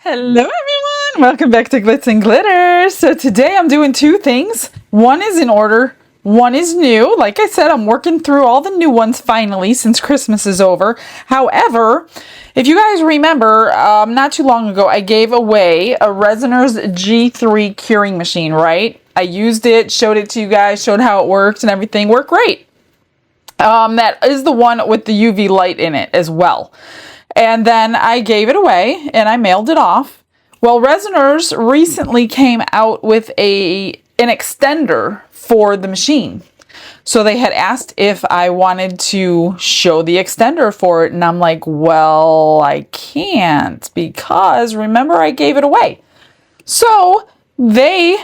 Hello everyone! Welcome back to Glitz and Glitter. So today I'm doing two things. One is in order, one is new. Like I said, I'm working through all the new ones finally since Christmas is over. However, if you guys remember, not too long ago I gave away a Resiners G3 curing machine, right? I used it, showed it to you guys, showed how it worked and everything worked great. That is the one with the UV light in it as well. And then I gave it away and I mailed it off. Well, Resiners recently came out with an extender for the machine. So they had asked if I wanted to show the extender for it. And I'm like, well, I can't because remember I gave it away. So they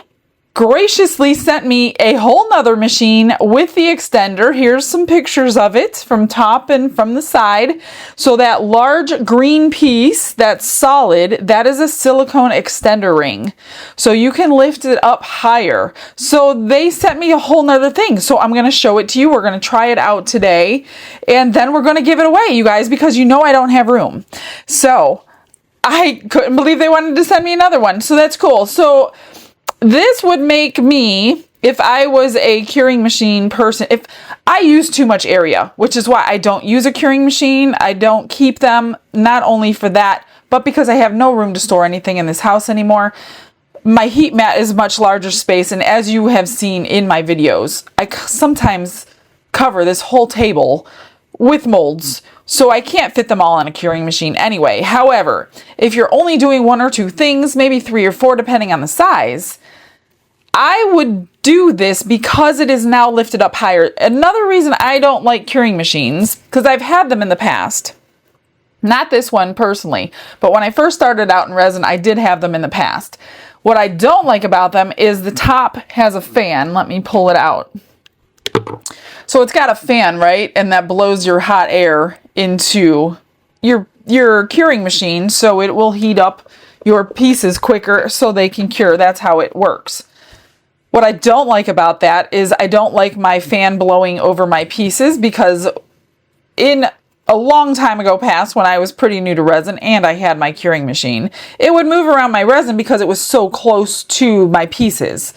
graciously sent me a whole nother machine with the extender. Here's some pictures of it from top and from the side. So that large green piece that's solid, that is a silicone extender ring. So you can lift it up higher. So they sent me a whole nother thing. So I'm going to show it to you. We're going to try it out today. And then we're going to give it away, you guys, because you know I don't have room. So I couldn't believe they wanted to send me another one. So that's cool. So this would make me, if I was a curing machine person, if I use too much area, which is why I don't use a curing machine. I don't keep them, not only for that, but because I have no room to store anything in this house anymore. My heat mat is much larger space, and as you have seen in my videos, I sometimes cover this whole table with molds. So I can't fit them all on a curing machine anyway. However, if you're only doing one or two things, maybe 3 or 4 depending on the size, I would do this because it is now lifted up higher. Another reason I don't like curing machines, because I've had them in the past. Not this one personally, but when I first started out in resin, I did have them in the past. What I don't like about them is the top has a fan. Let me pull it out. So it's got a fan, right? And that blows your hot air into your curing machine, so it will heat up your pieces quicker so they can cure. That's how it works. What I don't like about that is I don't like my fan blowing over my pieces, because in a long time ago past, when I was pretty new to resin and I had my curing machine, it would move around my resin because it was so close to my pieces.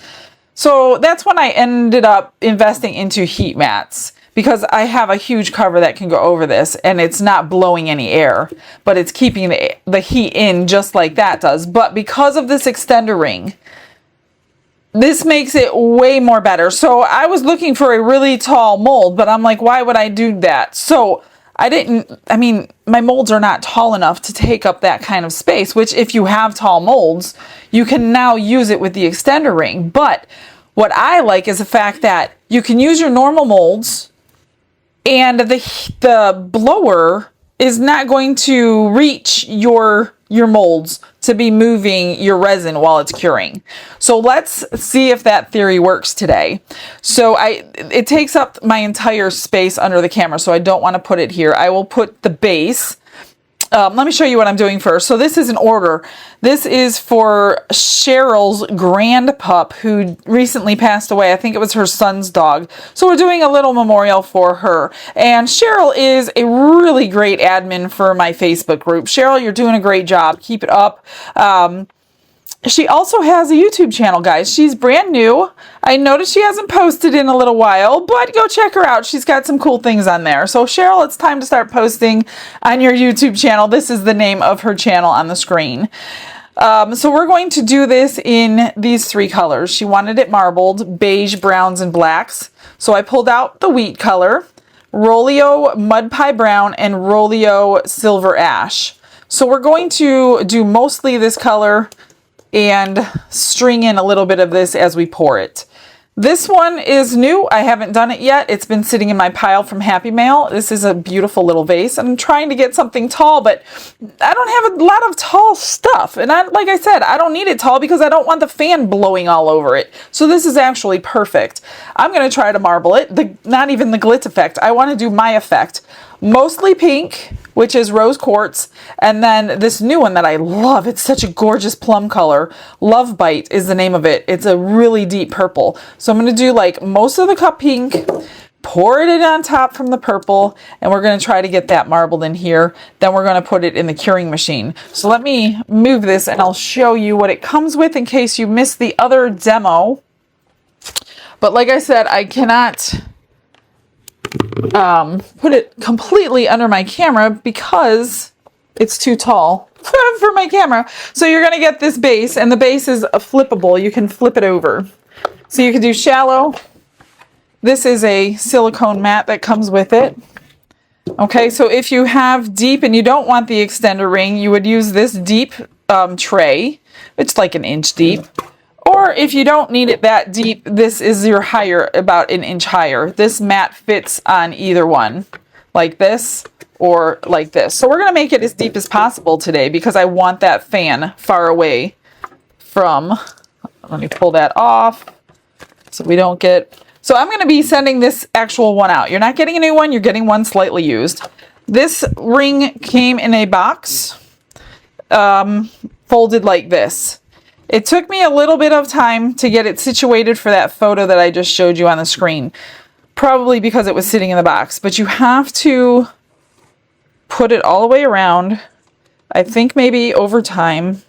So that's when I ended up investing into heat mats, because I have a huge cover that can go over this and it's not blowing any air, but it's keeping the heat in just like that does. But because of this extender ring, this makes it way more better. So I was looking for a really tall mold, but I'm like, why would I do that? So I mean, my molds are not tall enough to take up that kind of space, which if you have tall molds, you can now use it with the extender ring. But what I like is the fact that you can use your normal molds and the blower is not going to reach your molds to be moving your resin while it's curing. So let's see if that theory works today. So it takes up my entire space under the camera, so I don't want to put it here. I will put the base. Let me show you what I'm doing first. So this is an order. This is for Cheryl's grand pup who recently passed away. I think it was her son's dog. So we're doing a little memorial for her. And Cheryl is a really great admin for my Facebook group. Cheryl, you're doing a great job. Keep it up. She also has a YouTube channel, guys. She's brand new. I noticed she hasn't posted in a little while, but go check her out. She's got some cool things on there. So Cheryl, it's time to start posting on your YouTube channel. This is the name of her channel on the screen. So we're going to do this in these 3 colors. She wanted it marbled, beige, browns, and blacks. So I pulled out the wheat color, Rolio Mud Pie Brown, and Rolio Silver Ash. So we're going to do mostly this color and string in a little bit of this as we pour it. This one is new. I haven't done it yet. It's been sitting in my pile from Happy Mail. This is a beautiful little vase. I'm trying to get something tall, but I don't have a lot of tall stuff. And like I said, I don't need it tall because I don't want the fan blowing all over it. So this is actually perfect. I'm going to try to marble it. Not even the glitz effect. I want to do my effect. Mostly pink, which is rose quartz, and then this new one that I love. It's such a gorgeous plum color. Love Bite is the name of it. It's a really deep purple. So I'm going to do like most of the cup pink, pour it in on top from the purple, and we're going to try to get that marbled in here. Then we're going to put it in the curing machine. So let me move this and I'll show you what it comes with in case you missed the other demo. But like I said, I cannot put it completely under my camera because it's too tall for my camera. So you're going to get this base, and the base is a flippable. You can flip it over. So you can do shallow. This is a silicone mat that comes with it. Okay, so if you have deep and you don't want the extender ring, you would use this deep tray. It's like an inch deep. Or if you don't need it that deep, this is your higher, about an inch higher. This mat fits on either one, like this or like this. So we're going to make it as deep as possible today because I want that fan far away from, let me pull that off so we don't get, so I'm going to be sending this actual one out. You're not getting a new one, you're getting one slightly used. This ring came in a box, folded like this. It took me a little bit of time to get it situated for that photo that I just showed you on the screen. Probably because it was sitting in the box. But you have to put it all the way around. I think maybe over time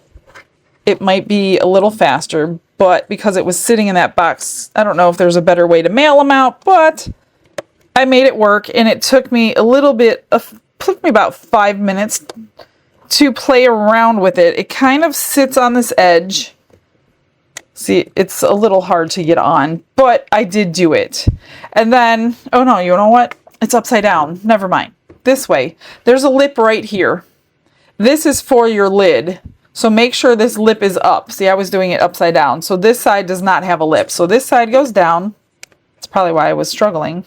it might be a little faster. But because it was sitting in that box, I don't know if there's a better way to mail them out. But I made it work. And it took me a little bit, took me about 5 minutes to play around with it. It kind of sits on this edge. See, it's a little hard to get on, but I did do it. And then, oh no, you know what? It's upside down. Never mind. This way. There's a lip right here. This is for your lid. So make sure this lip is up. See, I was doing it upside down. So this side does not have a lip. So this side goes down. That's probably why I was struggling.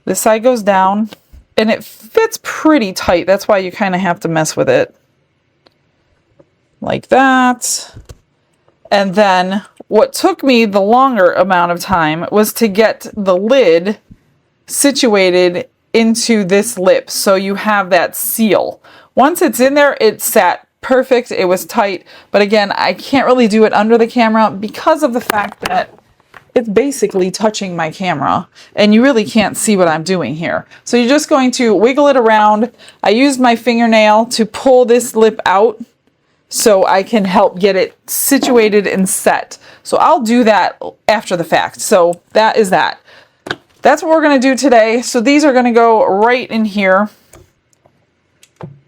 This side goes down. And it fits pretty tight. That's why you kind of have to mess with it. Like that. And then what took me the longer amount of time was to get the lid situated into this lip. So you have that seal. Once it's in there, it sat perfect. It was tight. But again, I can't really do it under the camera because of the fact that it's basically touching my camera and you really can't see what I'm doing here. So you're just going to wiggle it around. I used my fingernail to pull this lip out so I can help get it situated and set. So I'll do that after the fact. So that is that. That's what we're going to do today. So these are going to go right in here.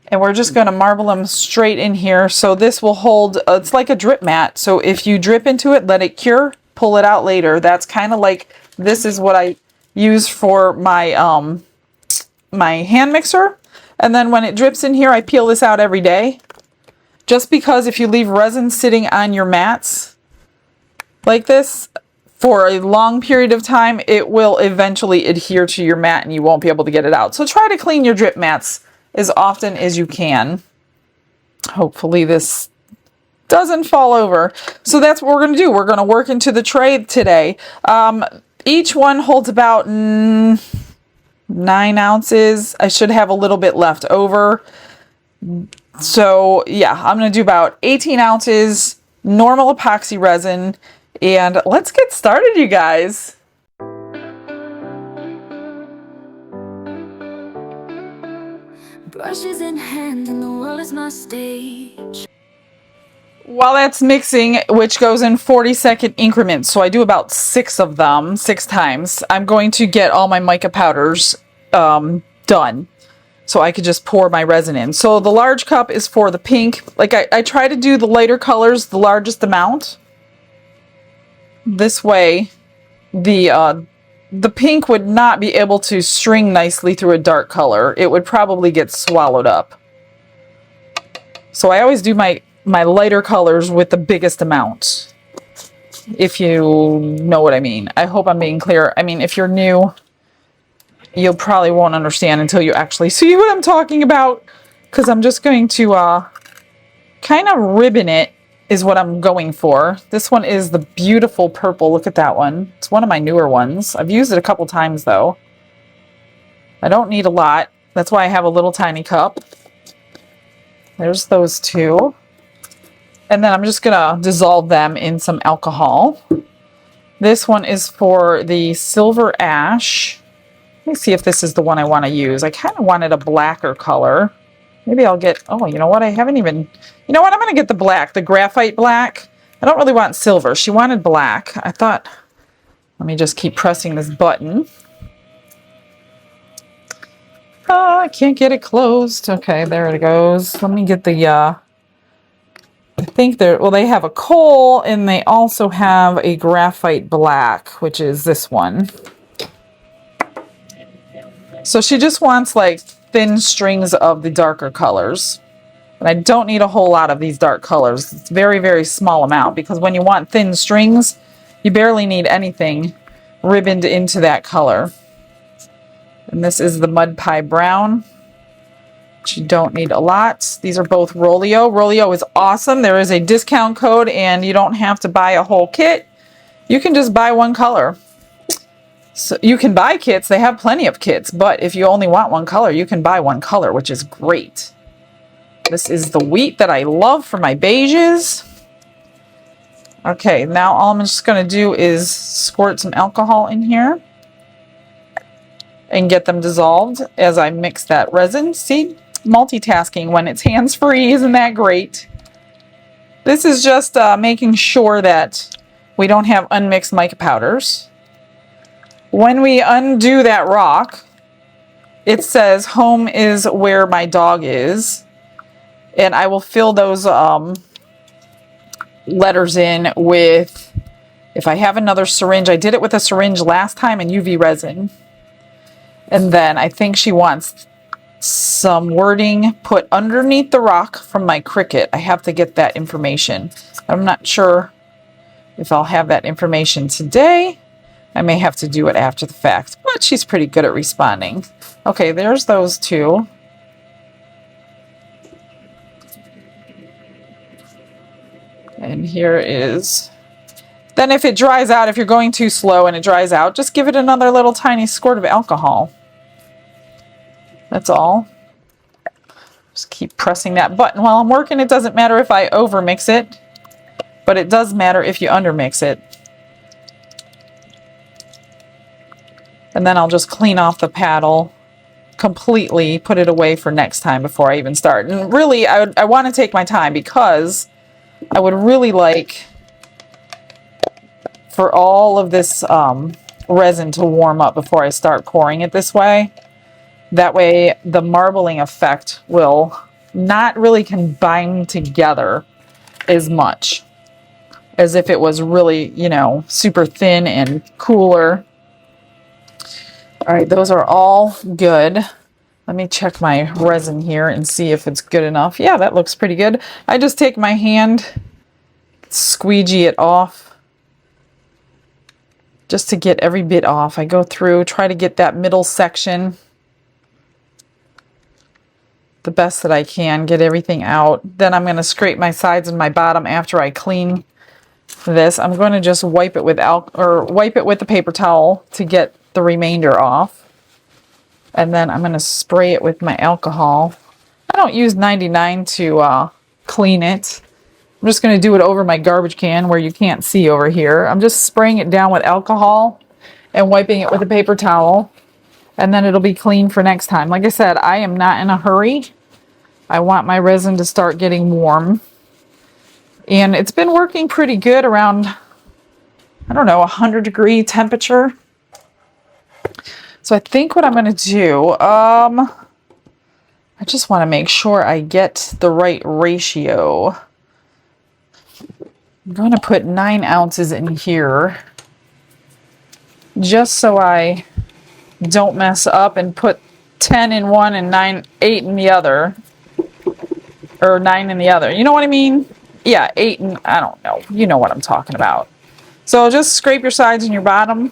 And we're just going to marble them straight in here. So this will hold, it's like a drip mat. So if you drip into it, let it cure, pull it out later. That's kind of like, this is what I use for my my hand mixer. And then when it drips in here, I peel this out every day. Just because if you leave resin sitting on your mats like this for a long period of time, it will eventually adhere to your mat and you won't be able to get it out. So try to clean your drip mats as often as you can. Hopefully this doesn't fall over. So that's what we're going to do. We're going to work into the tray today. Each one holds about 9 ounces. I should have a little bit left over. So yeah, I'm going to do about 18 ounces normal epoxy resin. And let's get started, you guys. Brushes in hand and the world is my stage. While that's mixing, which goes in 40-second increments, so I do about 6 of them, 6 times, I'm going to get all my mica powders done. So I could just pour my resin in. So the large cup is for the pink. Like I try to do the lighter colors, the largest amount. This way, the pink would not be able to string nicely through a dark color. It would probably get swallowed up. So I always do my lighter colors with the biggest amount. If you know what I mean. I hope I'm being clear. I mean, if you're new, you probably won't understand until you actually see what I'm talking about. Because I'm just going to kind of ribbon it is what I'm going for. This one is the beautiful purple. Look at that one. It's one of my newer ones. I've used it a couple times though. I don't need a lot. That's why I have a little tiny cup. There's those 2. And then I'm just going to dissolve them in some alcohol. This one is for the silver ash. Let me see if this is the one I want to use. I kind of wanted a blacker color. Maybe I'll get, oh, you know what? I haven't even, you know what? I'm going to get the black, the graphite black. I don't really want silver. She wanted black. I thought, let me just keep pressing this button. Oh, I can't get it closed. Okay, there it goes. Let me get the, I think they're, well, they have a coal and they also have a graphite black, which is this one. So she just wants like thin strings of the darker colors. And I don't need a whole lot of these dark colors. It's very, very small amount because when you want thin strings, you barely need anything ribboned into that color. And this is the Mud Pie Brown, which you don't need a lot. These are both Rolio. Rolio is awesome. There is a discount code and you don't have to buy a whole kit. You can just buy one color. So you can buy kits. They have plenty of kits, but if you only want one color, you can buy one color, which is great. This is the wheat that I love for my beiges. Okay, now all I'm just going to do is squirt some alcohol in here and get them dissolved as I mix that resin. See, multitasking when it's hands-free, isn't that great? This is just making sure that we don't have unmixed mica powders. When we undo that rock, it says home is where my dog is. And I will fill those letters in with, if I have another syringe, I did it with a syringe last time in UV resin. And then I think she wants some wording put underneath the rock from my Cricut. I have to get that information. I'm not sure if I'll have that information today. I may have to do it after the fact, but she's pretty good at responding. Okay, there's those two. And here is, then if it dries out, if you're going too slow and it dries out, just give it another little tiny squirt of alcohol. That's all. Just keep pressing that button while I'm working. It doesn't matter if I overmix it, but it does matter if you undermix it. And then I'll just clean off the paddle completely, put it away for next time before I even start. And really, I want to take my time because I would really like for all of this resin to warm up before I start pouring it this way. That way the marbling effect will not really combine together as much as if it was really, you know, super thin and cooler. All right, those are all good. Let me check my resin here and see if it's good enough. Yeah, that looks pretty good. I just take my hand, squeegee it off, just to get every bit off. I go through, try to get that middle section the best that I can, get everything out. Then I'm going to scrape my sides and my bottom after I clean this. I'm going to just wipe it with wipe it with the paper towel to get the remainder off. And then I'm going to spray it with my alcohol. I don't use 99 to clean it. I'm just going to do it over my garbage can where you can't see over here. I'm just spraying it down with alcohol and wiping it with a paper towel. And then it'll be clean for next time. Like I said, I am not in a hurry. I want my resin to start getting warm. And it's been working pretty good around, I don't know, 100-degree temperature. So I think what I'm going to do, I just want to make sure I get the right ratio. I'm going to put 9 ounces in here just so I don't mess up and put 10 in one and 8 in the other. Or 9 in the other. You know what I mean? Yeah, 8 and I don't know. You know what I'm talking about. So just scrape your sides and your bottom.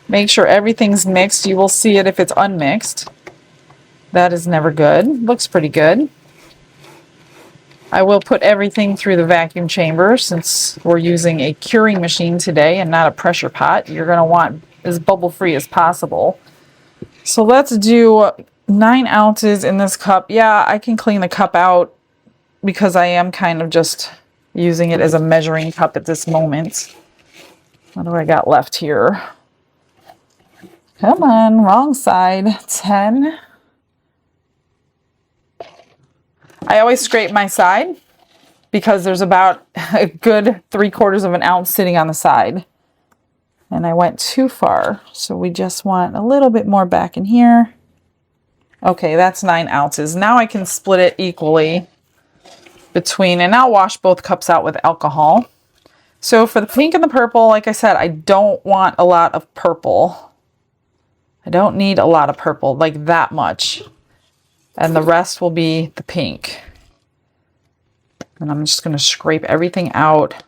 Make sure everything's mixed. You will see it if it's unmixed. That is never good. Looks pretty good. I will put everything through the vacuum chamber since we're using a curing machine today and not a pressure pot. You're going to want as bubble-free as possible. So let's do 9 ounces in this cup. Yeah, I can clean the cup out because I am kind of just using it as a measuring cup at this moment. What do I got left here? Come on, wrong side. 10. I always scrape my side because there's about a good 3/4 of an ounce sitting on the side. And I went too far. So we just want a little bit more back in here. Okay, that's 9 ounces. Now I can split it equally between, and I'll wash both cups out with alcohol. So for the pink and the purple, like I said, I don't want a lot of purple. I don't need a lot of purple, like that much. And the rest will be the pink. And I'm just going to scrape everything out.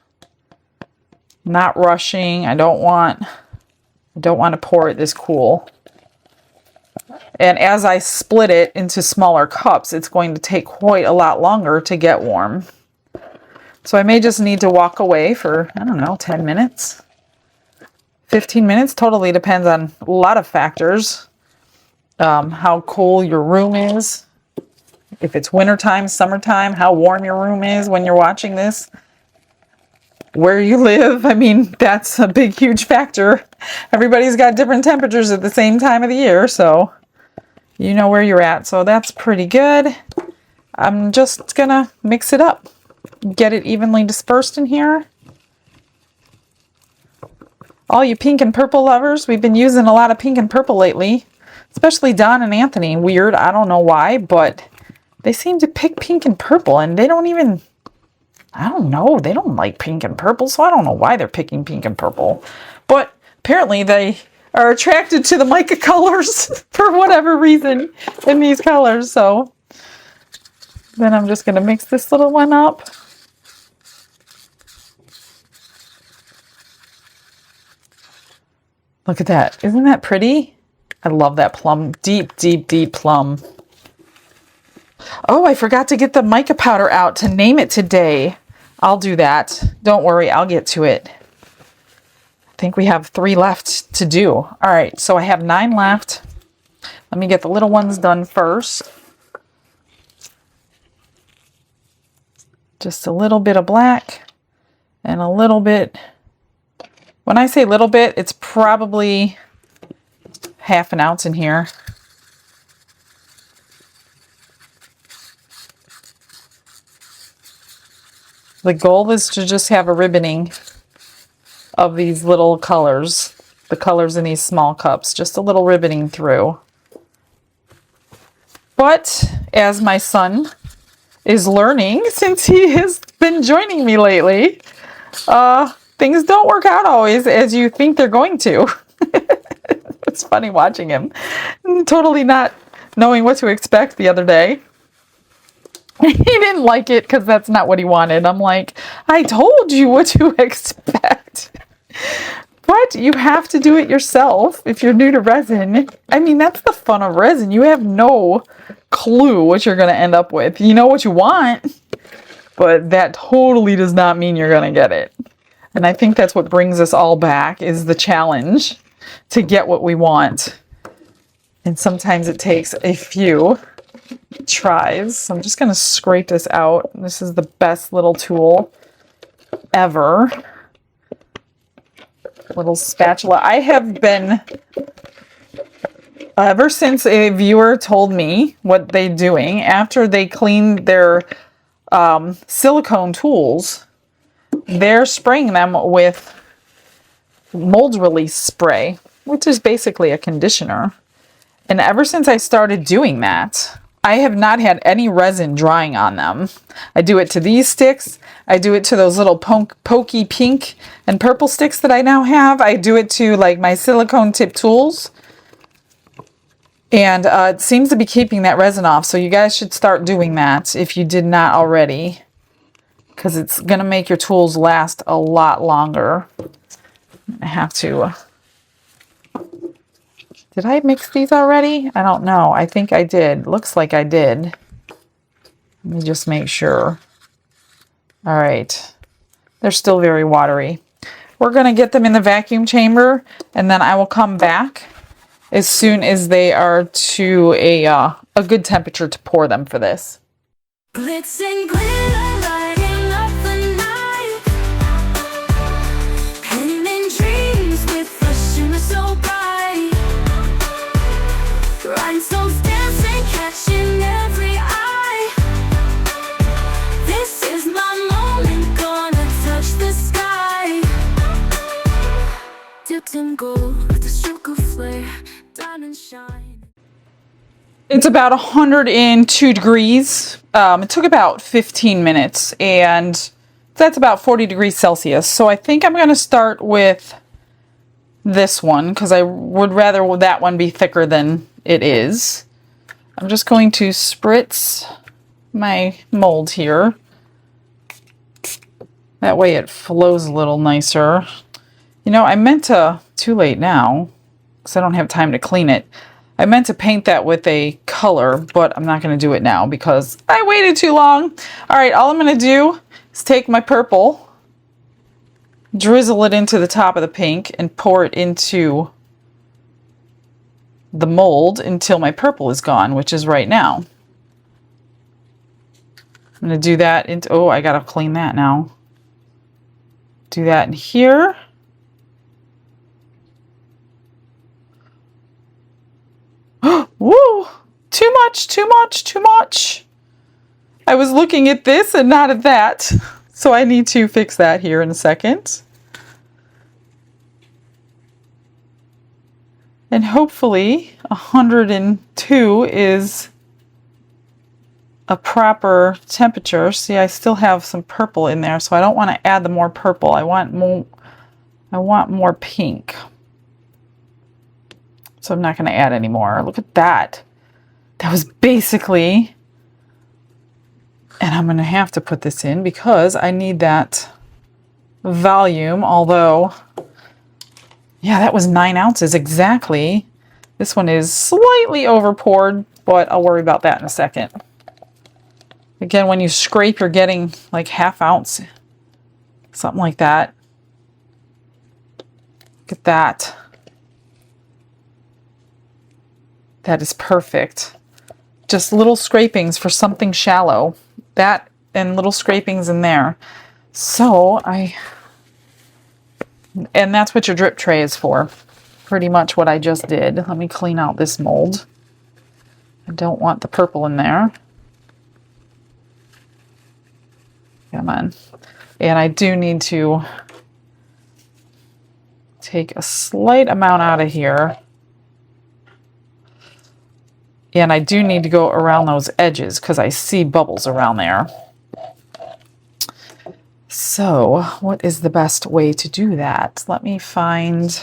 Not rushing. I don't want to pour it this cool. And as I split it into smaller cups, it's going to take quite a lot longer to get warm. So I may just need to walk away for, I don't know, 10 minutes. 15 minutes, totally depends on a lot of factors. How cool your room is. If it's wintertime, summertime, how warm your room is when you're watching this. Where you live, I mean, that's a big, huge factor. Everybody's got different temperatures at the same time of the year, so you know where you're at. So that's pretty good. I'm just gonna mix it up. Get it evenly dispersed in here. All you pink and purple lovers, we've been using a lot of pink and purple lately, especially Don and Anthony. Weird, I don't know why, but they seem to pick pink and purple, and they don't even, I don't know, they don't like pink and purple, so I don't know why they're picking pink and purple. But apparently they are attracted to the mica colors for whatever reason in these colors. So then I'm just going to mix this little one up. Look at that. Isn't that pretty? I love that plum. Deep, deep, deep plum. Oh, I forgot to get the mica powder out to name it today. I'll do that. Don't worry, I'll get to it. I think we have 3 left to do. All right, so I have 9 left. Let me get the little ones done first. Just a little bit of black and a little bit. When I say little bit, it's probably half an ounce in here. The goal is to just have a ribboning of these little colors, the colors in these small cups, just a little ribboning through. But as my son is learning, since he has been joining me lately, things don't work out always as you think they're going to. It's funny watching him. Totally not knowing what to expect the other day. He didn't like it because that's not what he wanted. I'm like, I told you what to expect. But you have to do it yourself if you're new to resin. I mean, that's the fun of resin. You have no clue what you're going to end up with. You know what you want, but that totally does not mean you're going to get it. And I think that's what brings us all back, is the challenge to get what we want. And sometimes it takes a few tries. So I'm just going to scrape this out. This is the best little tool ever. Little spatula. I have been, ever since a viewer told me what they're doing after they clean their silicone tools, they're spraying them with mold release spray, which is basically a conditioner. And ever since I started doing that, I have not had any resin drying on them. I do it to these sticks. I do it to those little pokey pink and purple sticks that I now have. I do it to like my silicone tip tools. And it seems to be keeping that resin off. So you guys should start doing that if you did not already, because it's going to make your tools last a lot longer. I have to... Did I mix these already? I don't know. I think I did. Looks like I did. Let me just make sure. All right. They're still very watery. We're going to get them in the vacuum chamber, and then I will come back as soon as they are to a good temperature to pour them for this. Glitz and glitter lighting up the night, pen and dream. It's about 102 degrees. It took about 15 minutes, and that's about 40 degrees Celsius. So I think I'm going to start with this one because I would rather that one be thicker than it is. I'm just going to spritz my mold here. That way it flows a little nicer. You know, I meant to, too late now, because I don't have time to clean it. I meant to paint that with a color, but I'm not going to do it now because I waited too long. All right, all I'm going to do is take my purple, drizzle it into the top of the pink, and pour it into the mold until my purple is gone, which is right now. I'm going to do that into, oh, I got to clean that now. Do that in here. Woo! Too much, too much, too much. I was looking at this and not at that. So I need to fix that here in a second. And hopefully 102 is a proper temperature. See, I still have some purple in there, so I don't want to add the more purple. I want more pink. So I'm not going to add any more. Look at that. That was basically, and I'm going to have to put this in because I need that volume, although, yeah, that was 9 ounces exactly. This one is slightly over poured, but I'll worry about that in a second. Again, when you scrape, you're getting like ½ ounce, something like that. Look at that. That is perfect. Just little scrapings for something shallow. That and little scrapings in there. So and that's what your drip tray is for. Pretty much what I just did. Let me clean out this mold. I don't want the purple in there. Come on. And I do need to take a slight amount out of here. And I do need to go around those edges because I see bubbles around there. So, what is the best way to do that? Let me find...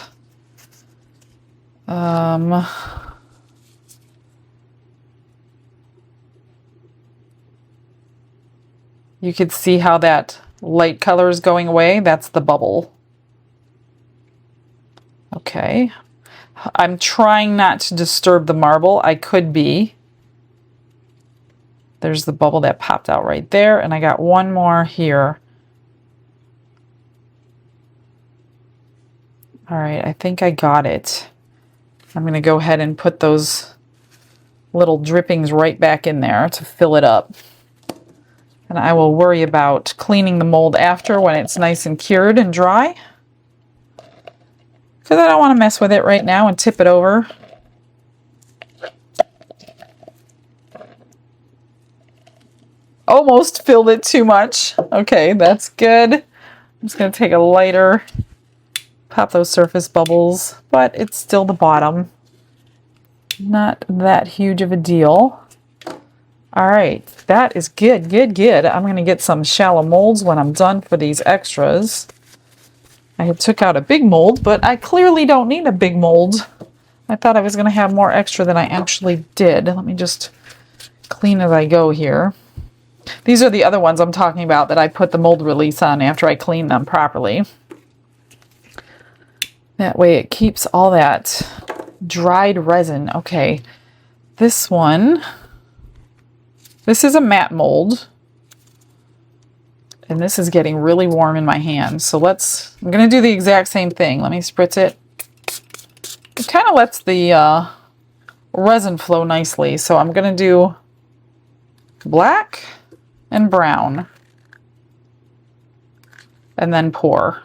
you could see how that light color is going away. That's the bubble. Okay. I'm trying not to disturb the marble. I could be. There's the bubble that popped out right there, and I got one more here. All right, I think I got it. I'm going to go ahead and put those little drippings right back in there to fill it up. And I will worry about cleaning the mold after when it's nice and cured and dry. Because I don't want to mess with it right now and tip it over. Almost filled it too much. Okay, that's good. I'm just going to take a lighter, pop those surface bubbles, but it's still the bottom. Not that huge of a deal. All right, that is good, good, good. I'm going to get some shallow molds when I'm done for these extras. I had took out a big mold, but I clearly don't need a big mold. I thought I was going to have more extra than I actually did. Let me just clean as I go here. These are the other ones I'm talking about that I put the mold release on after I clean them properly. That way it keeps all that dried resin. Okay, this one, this is a matte mold. And this is getting really warm in my hands. So I'm going to do the exact same thing. Let me spritz it. It kind of lets the resin flow nicely. So I'm going to do black and brown. And then pour.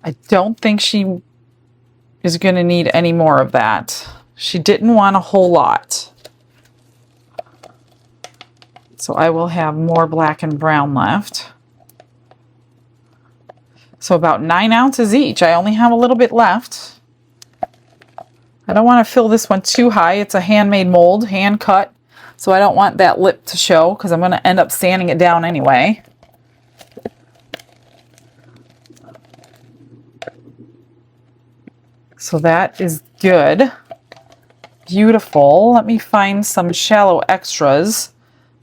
I don't think she is going to need any more of that. She didn't want a whole lot. So I will have more black and brown left. So about 9 ounces each. I only have a little bit left. I don't want to fill this one too high. It's a handmade mold, hand cut. So I don't want that lip to show because I'm going to end up sanding it down anyway. So that is good. Beautiful. Let me find some shallow extras.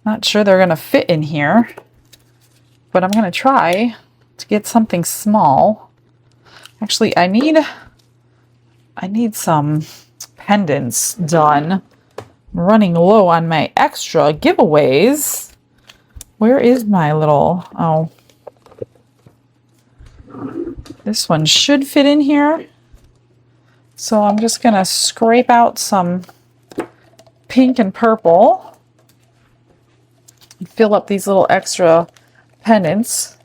Not sure they're going to fit in here, but I'm going to try to get something small. Actually, I need some pendants done. I'm running low on my extra giveaways. Where is my little, oh, this one should fit in here. So I'm just going to scrape out some pink and purple and fill up these little extra pendants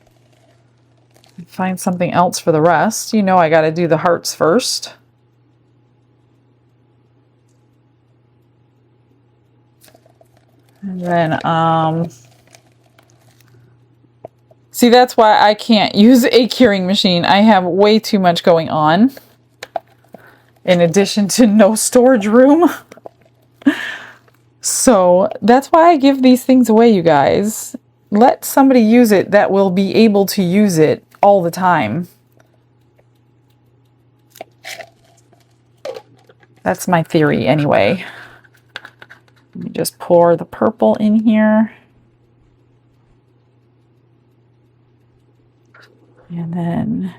and find something else for the rest. You know I got to do the hearts first. And then, see, that's why I can't use a curing machine. I have way too much going on. In addition to no storage room. So that's why I give these things away, you guys. Let somebody use it that will be able to use it all the time. That's my theory anyway. Let me just pour the purple in here. And then,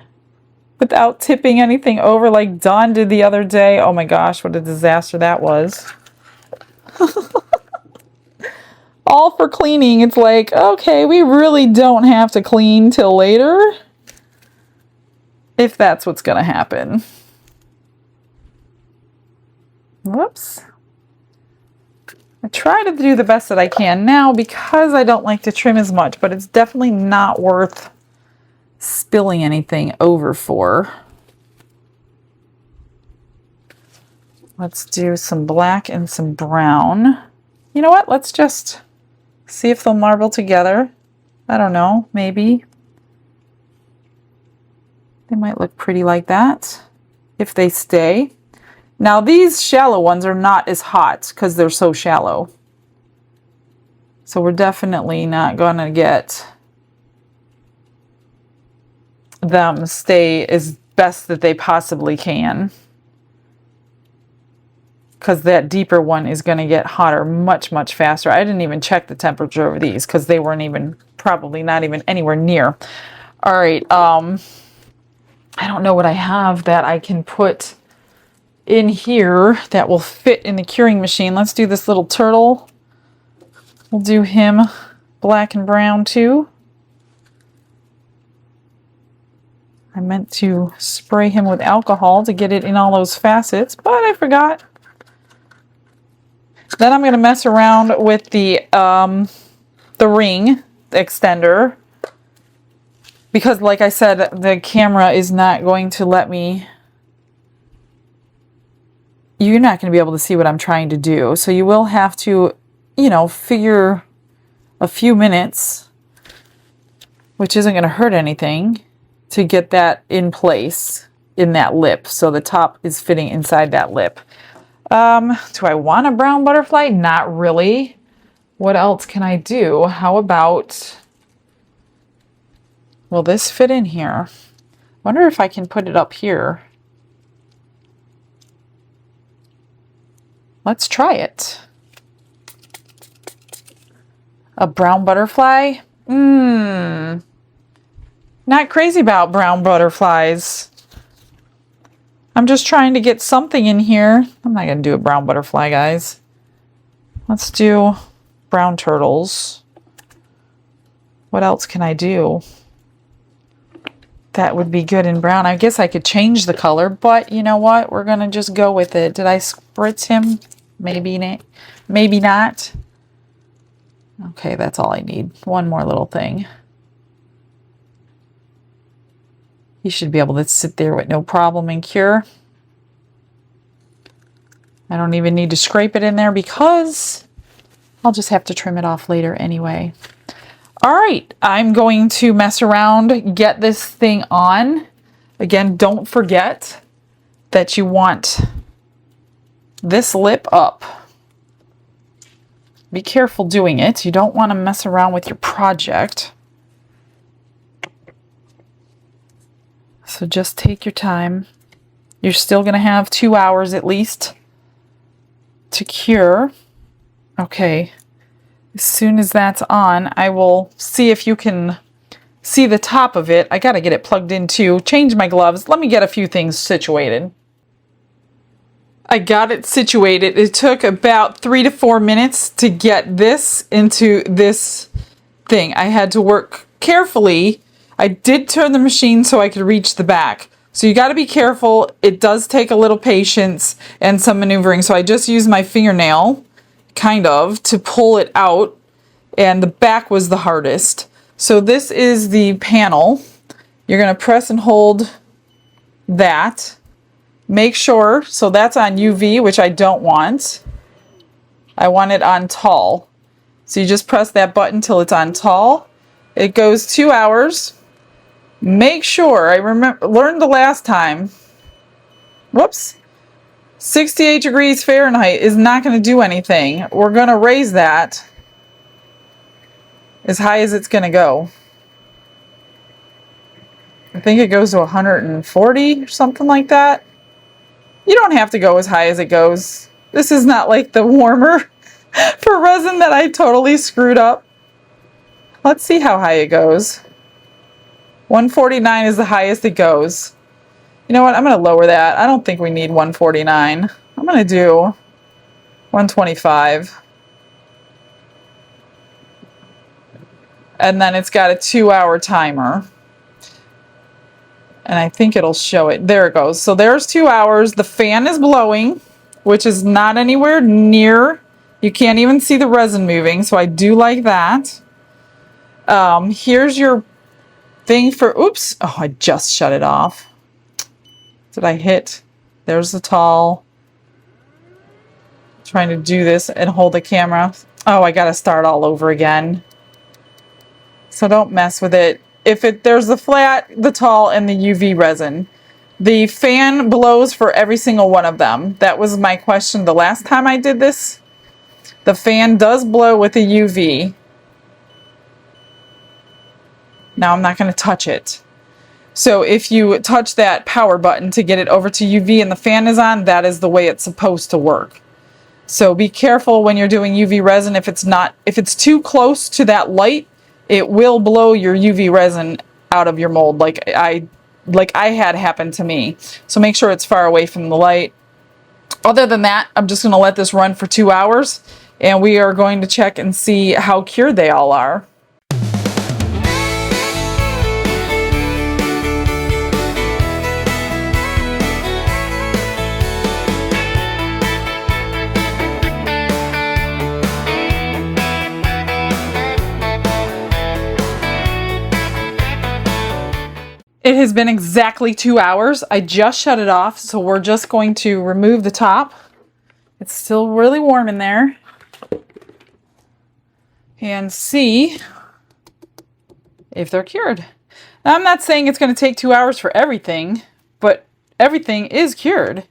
without tipping anything over like Dawn did the other day. Oh my gosh, what a disaster that was. All for cleaning. It's like, okay, we really don't have to clean till later. If that's what's going to happen. Whoops. I try to do the best that I can now because I don't like to trim as much, but it's definitely not worth spilling anything over for. Let's do some black and some brown. You know what? Let's just see if they'll marble together. I don't know, maybe. They might look pretty like that if they stay. Now these shallow ones are not as hot because they're so shallow. So we're definitely not going to get them stay as best that they possibly can, because that deeper one is going to get hotter much faster. I didn't even check the temperature of these because they weren't even, probably not even anywhere near. All right, I don't know what I have that I can put in here that will fit in the curing machine. Let's do this little turtle. We'll do him black and brown too. I meant to spray him with alcohol to get it in all those facets, but I forgot. Then I'm going to mess around with the ring extender, because like I said, the camera is not going to let me, you're not going to be able to see what I'm trying to do. So you will have to, you know, figure a few minutes, which isn't going to hurt anything, to get that in place in that lip. So the top is fitting inside that lip. Do I want a brown butterfly? Not really. What else can I do? How about, will this fit in here? Wonder if I can put it up here. Let's try it. A brown butterfly? Not crazy about brown butterflies. I'm just trying to get something in here. I'm not going to do a brown butterfly, guys. Let's do brown turtles. What else can I do? That would be good in brown. I guess I could change the color, but you know what? We're going to just go with it. Did I spritz him? Maybe not. Maybe not. Okay, that's all I need. One more little thing. You should be able to sit there with no problem and cure. I don't even need to scrape it in there because I'll just have to trim it off later anyway. All right, I'm going to mess around, get this thing on. Again, don't forget that you want this lip up. Be careful doing it. You don't want to mess around with your project. So just take your time. You're still going to have 2 hours at least to cure. Okay. As soon as that's on, I will see if you can see the top of it. I got to get it plugged in too. Change my gloves. Let me get a few things situated. I got it situated. It took about 3 to 4 minutes to get this into this thing. I had to work carefully. I did turn the machine so I could reach the back. So you got to be careful. It does take a little patience and some maneuvering. So I just used my fingernail, kind of, to pull it out. And the back was the hardest. So this is the panel. You're going to press and hold that. Make sure, so that's on UV, which I don't want. I want it on tall. So you just press that button till it's on tall. It goes 2 hours. Make sure, I learned the last time, whoops, 68 degrees Fahrenheit is not going to do anything. We're going to raise that as high as it's going to go. I think it goes to 140 or something like that. You don't have to go as high as it goes. This is not like the warmer for resin that I totally screwed up. Let's see how high it goes. 149 is the highest it goes. You know what? I'm going to lower that. I don't think we need 149. I'm going to do 125. And then it's got a 2-hour timer. And I think it'll show it. There it goes. So there's 2 hours. The fan is blowing, which is not anywhere near. You can't even see the resin moving. So I do like that. Here's your thing for, oops. Oh, I just shut it off. Did I hit? There's the tall. Trying to do this and hold the camera. Oh, I got to start all over again. So don't mess with it. There's the flat, the tall, and the UV resin. The fan blows for every single one of them. That was my question the last time I did this. The fan does blow with the UV. Now I'm not going to touch it. So if you touch that power button to get it over to UV and the fan is on, that is the way it's supposed to work. So be careful when you're doing UV resin. If it's too close to that light, it will blow your UV resin out of your mold like I had happen to me. So make sure it's far away from the light. Other than that, I'm just going to let this run for 2 hours and we are going to check and see how cured they all are. It has been exactly 2 hours. I just shut it off, so we're just going to remove the top. It's still really warm in there. And see if they're cured. Now, I'm not saying it's going to take 2 hours for everything, but everything is cured.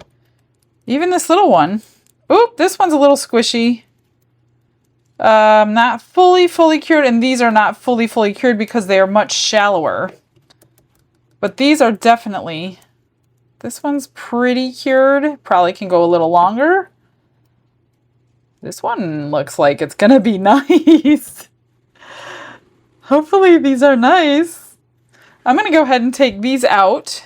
Even this little one. Oop, this one's a little squishy. Not fully cured, and these are not fully cured because they are much shallower. But these are definitely, this one's pretty cured. Probably can go a little longer. This one looks like it's going to be nice. Hopefully these are nice. I'm going to go ahead and take these out.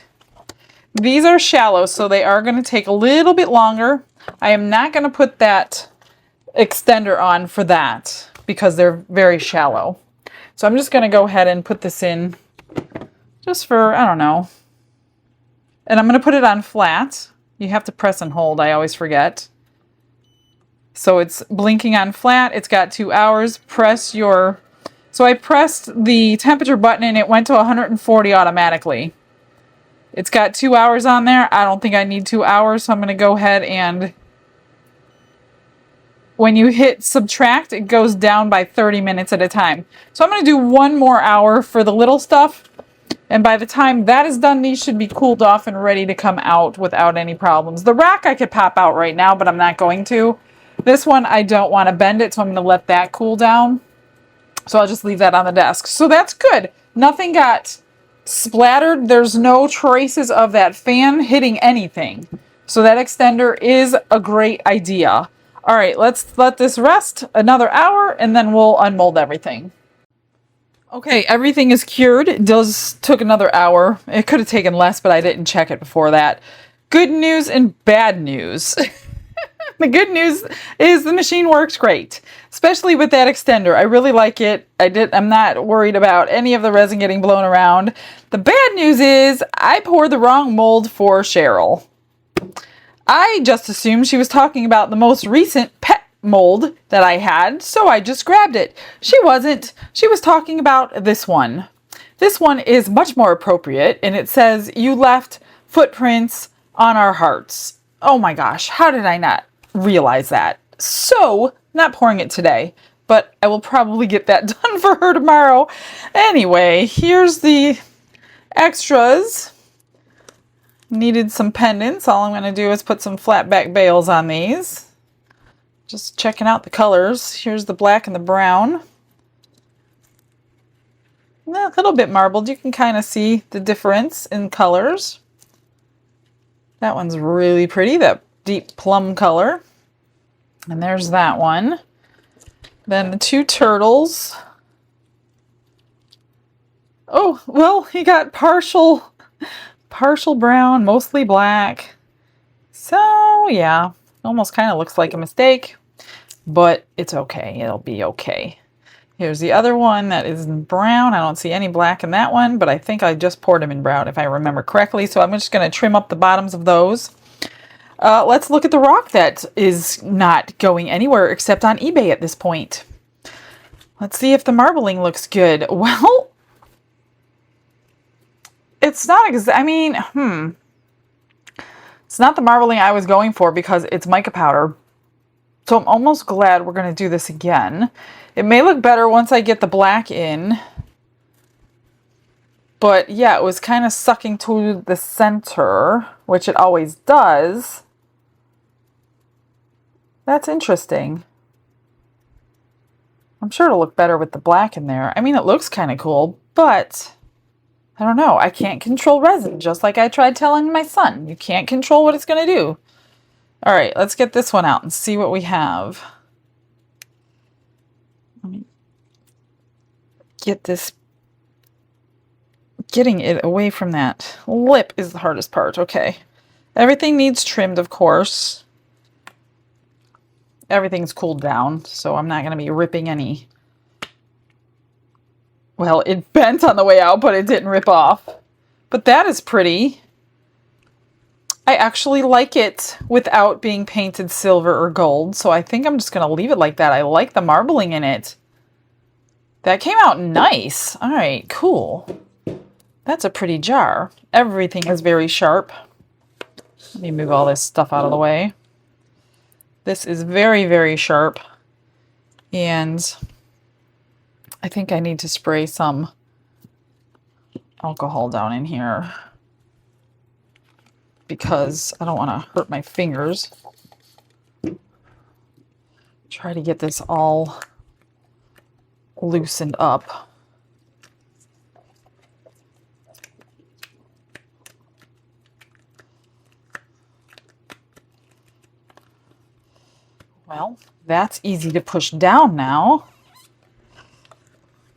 These are shallow, so they are going to take a little bit longer. I am not going to put that extender on for that because they're very shallow. So I'm just going to go ahead and put this in. Just for, I don't know. And I'm going to put it on flat. You have to press and hold. I always forget. So it's blinking on flat. It's got 2 hours. Press your... So I pressed the temperature button and it went to 140 automatically. It's got 2 hours on there. I don't think I need 2 hours. So I'm going to go ahead and when you hit subtract, it goes down by 30 minutes at a time. So I'm going to do 1 more hour for the little stuff. And by the time that is done, these should be cooled off and ready to come out without any problems. The rack I could pop out right now, but I'm not going to. This one, I don't want to bend it, so I'm going to let that cool down. So I'll just leave that on the desk. So that's good. Nothing got splattered. There's no traces of that fan hitting anything. So that extender is a great idea. All right, let's let this rest another hour, and then we'll unmold everything. Okay, everything is cured. It took another hour. It could have taken less, but I didn't check it before that. Good news and bad news. The good news is the machine works great, especially with that extender. I really like it. I'm not worried about any of the resin getting blown around. The bad news is I poured the wrong mold for Cheryl. I just assumed she was talking about the most recent pet mold that I had, so I just grabbed it. She wasn't. She was talking about this one. This one is much more appropriate, and it says, "You left footprints on our hearts." Oh my gosh, how did I not realize that? So, not pouring it today, but I will probably get that done for her tomorrow. Anyway, here's the extras. Needed some pendants. All I'm going to do is put some flat back bails on these. Just checking out the colors. Here's the black and the brown. A little bit marbled. You can kind of see the difference in colors. That one's really pretty, that deep plum color. And there's that one. Then the 2 turtles. Oh, well, he got partial brown, mostly black. So, yeah, almost kind of looks like a mistake, but it's okay. It'll be okay. Here's the other one that is brown. I don't see any black in that one, but I think I just poured them in brown if I remember correctly. So I'm just going to trim up the bottoms of those. Let's look at the rock that is not going anywhere except on eBay at this point. Let's see if the marbling looks good. Well, it's not it's not the marbling I was going for because it's mica powder. So I'm almost glad we're going to do this again. It may look better once I get the black in. But yeah, it was kind of sucking to the center, which it always does. That's interesting. I'm sure it'll look better with the black in there. I mean, it looks kind of cool, but I don't know. I can't control resin, just like I tried telling my son. You can't control what it's going to do. All right, let's get this one out and see what we have. Let me get this. Getting it away from that lip is the hardest part. Okay. Everything needs trimmed, of course. Everything's cooled down, so I'm not going to be ripping any. Well, it bent on the way out, but it didn't rip off. But that is pretty. I actually like it without being painted silver or gold, so I think I'm just going to leave it like that. I like the marbling in it. That came out nice. All right, cool. That's a pretty jar. Everything is very sharp. Let me move all this stuff out of the way. This is very, very sharp. And I think I need to spray some alcohol down in here because I don't want to hurt my fingers. Try to get this all loosened up. Well, that's easy to push down now.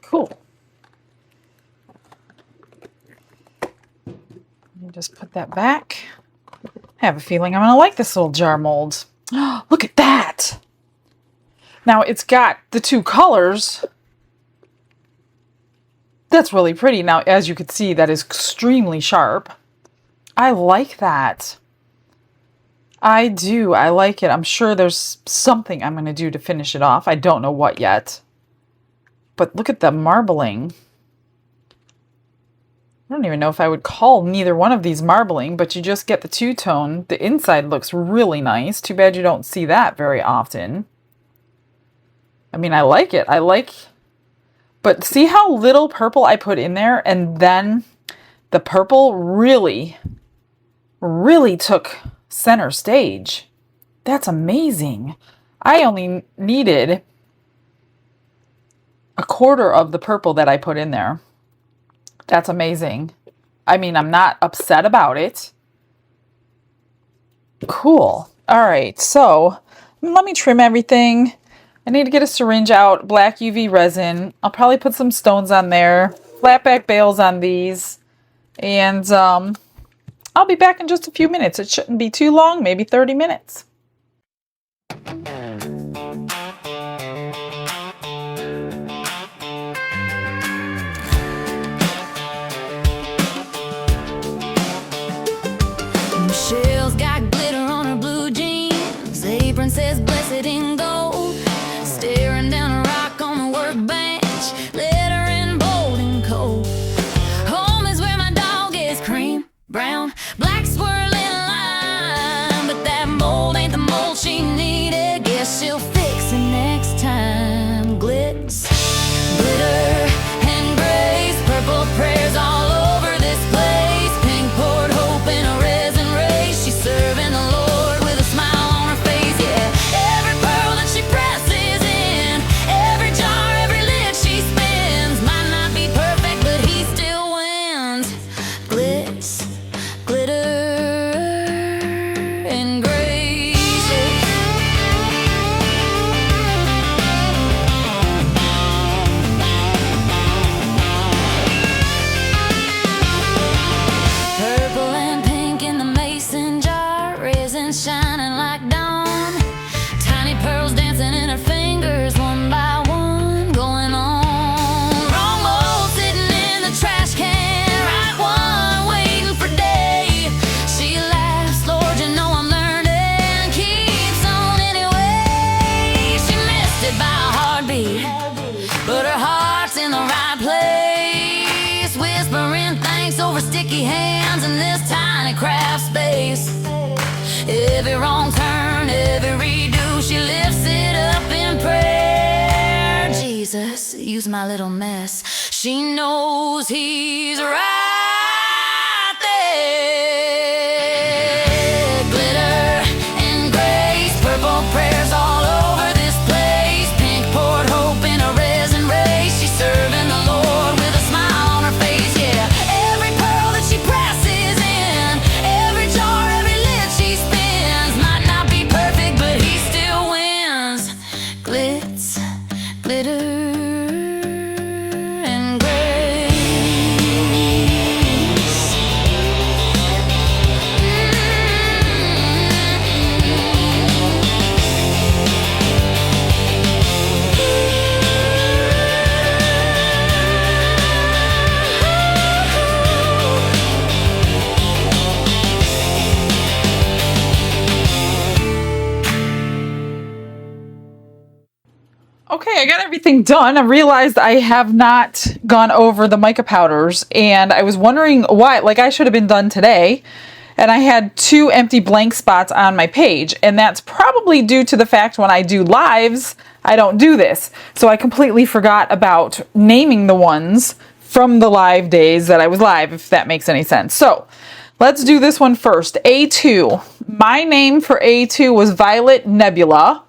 Cool. Let me just put that back. I have a feeling I'm going to like this little jar mold. Look at that! Now, it's got the 2 colors. That's really pretty. Now, as you can see, that is extremely sharp. I like that. I do. I like it. I'm sure there's something I'm going to do to finish it off. I don't know what yet. But look at the marbling. I don't even know if I would call neither one of these marbling, but you just get the 2-tone. The inside looks really nice. Too bad you don't see that very often. I mean, I like it. But see how little purple I put in there, and then the purple really took center stage. That's amazing. I only needed a quarter of the purple that I put in there. That's amazing. I mean, I'm not upset about it. Cool. All right, so let me trim everything. I need to get a syringe out, black UV resin. I'll probably put some stones on there, flat back bales on these, and I'll be back in just a few minutes. It shouldn't be too long, maybe 30 minutes. Michelle's got glitter on her blue jeans. Apron says blessed in gold. Staring down a rock on the workbench. Letter in bold and cold. Home is where my dog is. Cream, brown, black swirling line. But that mold ain't the mold she needed. Guess she'll fix it next time. Glitz, glitter, and grace. Purple prayers all over this place. Pink poured hope in a resin race. She's serving the Lord with a smile on her face. Yeah, every pearl that she presses in, every jar, every lid she spins. Might not be perfect, but he still wins. Glitz, glitter, and grace. Purple and pink in the mason jar, resin shining like dawn. Tiny pearls dancing in her fingers, one by one, going on. Wrong mold sitting in the trash can, right one waiting for day. She laughs, Lord, you know I'm learning. Keeps on anyway. She missed it by a heartbeat, but her heart's in the right place. Whispering thanks over sticky hands in this tiny craft space. Every wrong turn, every redo, she lifts it up in prayer. Jesus, use my little mess. She knows he's right there. Glitter and grace, purple prayers all over this place. Pink poured hope in a resin race. She's serving the Lord with a smile on her face. Yeah, every pearl that she presses in, every jar, every lid she spins. Might not be perfect, but he still wins. Glitz, glitter, and grace. Okay, I got everything done. I realized I have not gone over the mica powders, and I was wondering why. Like, I should have been done today, and I had 2 empty blank spots on my page, and that's probably due to the fact when I do lives, I don't do this. So I completely forgot about naming the ones from the live days that I was live, if that makes any sense. So let's do this one first. A2. My name for A2 was Violet Nebula.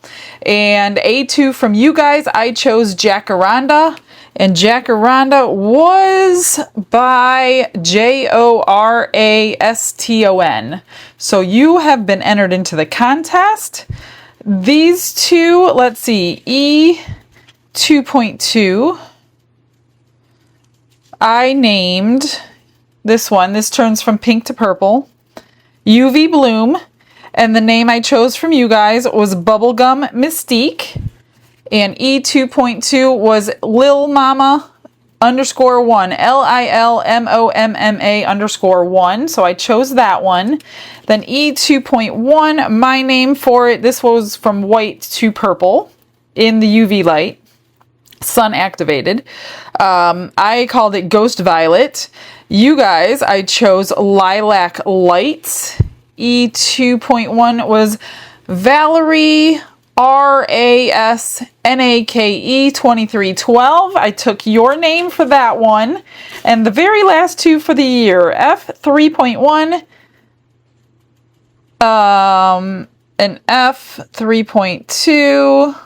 And A2 from you guys, I chose Jacaranda. And Jacaranda was by Joraston. So you have been entered into the contest. These two, let's see, E2.2. I named this one. This turns from pink to purple. UV Bloom. And the name I chose from you guys was Bubblegum Mystique. And E2.2 was Lil Mama _1. LILMOMMA _1. So I chose that one. Then E2.1, my name for it, this was from white to purple in the UV light. Sun activated. I called it Ghost Violet. You guys, I chose Lilac Lights. E2.1 was Valerie RASNAKE 2312. I took your name for that one. And the very last two for the year, F3.1 and F3.2.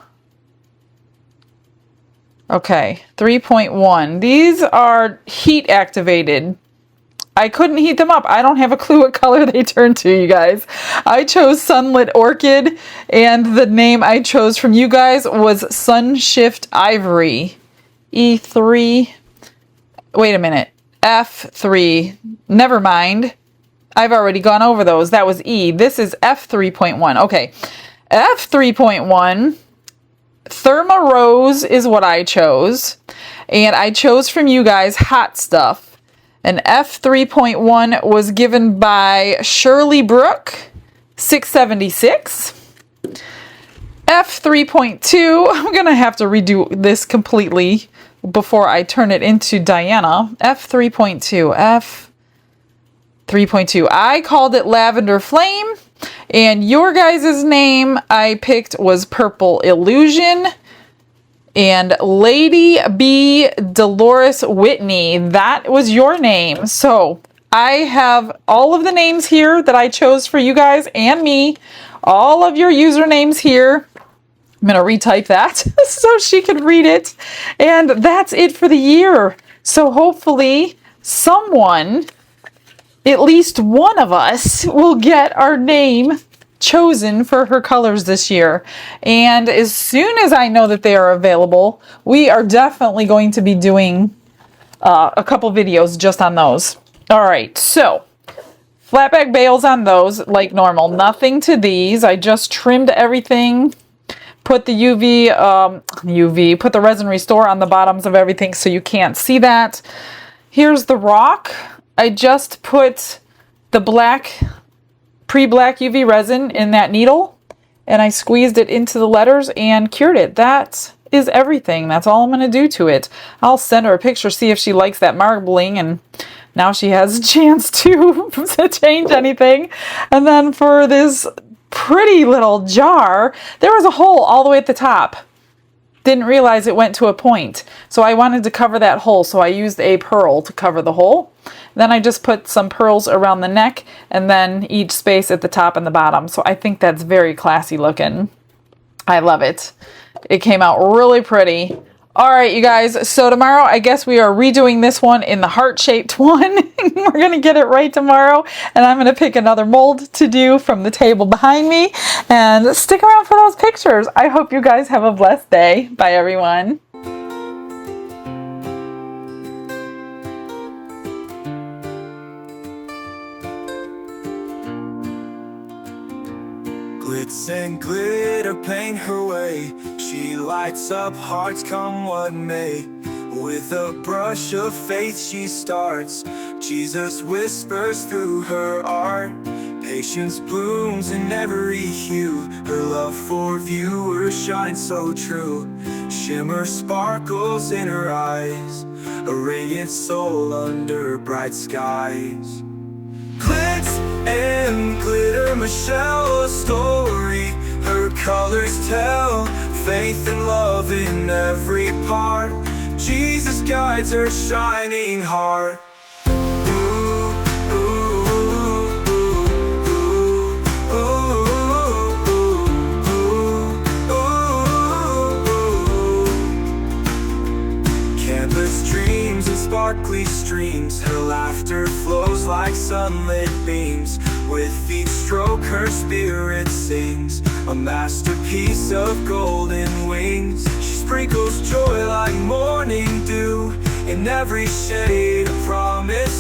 Okay, 3.1. These are heat activated. I couldn't heat them up. I don't have a clue what color they turn to, you guys. I chose Sunlit Orchid, and the name I chose from you guys was Sunshift Ivory. E3. Wait a minute. F3. Never mind. I've already gone over those. That was E. This is F3.1. Okay. F3.1. Therma Rose is what I chose. And I chose from you guys Hot Stuff. And F3.1 was given by Shirley Brooke, 676. F3.2, I'm going to have to redo this completely before I turn it into Diana. F3.2, F3.2. I called it Lavender Flame. And your guys' name I picked was Purple Illusion. And Lady B. Dolores Whitney, that was your name. So I have all of the names here that I chose for you guys and me. All of your usernames here. I'm going to retype that so she can read it. And that's it for the year. So hopefully someone, at least one of us, will get our name chosen for her colors this year. And as soon as I know that they are available, we are definitely going to be doing a couple videos just on those. All right, so flatback bales on those like normal. Nothing to these. I just trimmed everything. Put the put the resin restore on the bottoms of everything so you can't see that. Here's the rock. I just put the pre-black UV resin in that needle, and I squeezed it into the letters and cured it. That is everything. That's all I'm going to do to it. I'll send her a picture, see if she likes that marbling, and now she has a chance to change anything. And then for this pretty little jar, there was a hole all the way at the top. Didn't realize it went to a point. So I wanted to cover that hole, so I used a pearl to cover the hole. Then I just put some pearls around the neck and then each space at the top and the bottom. So I think that's very classy looking. I love it. It came out really pretty. All right, you guys. So tomorrow, I guess we are redoing this one in the heart-shaped one. We're going to get it right tomorrow. And I'm going to pick another mold to do from the table behind me. And stick around for those pictures. I hope you guys have a blessed day. Bye, everyone. Glitz and glitter paint her way. She lights up hearts come what may. With a brush of faith she starts. Jesus whispers through her art. Patience blooms in every hue. Her love for viewers shines so true. Shimmer sparkles in her eyes. A radiant soul under bright skies. Glitz and glitter, Michelle, a story. Her colors tell faith and love in every part. Jesus guides her shining heart. Canvas dreams and sparkly streams. Her laughter flows like sunlit beams. With each stroke her spirit sings. A masterpiece of golden wings. She sprinkles joy like morning dew. In every shade a promise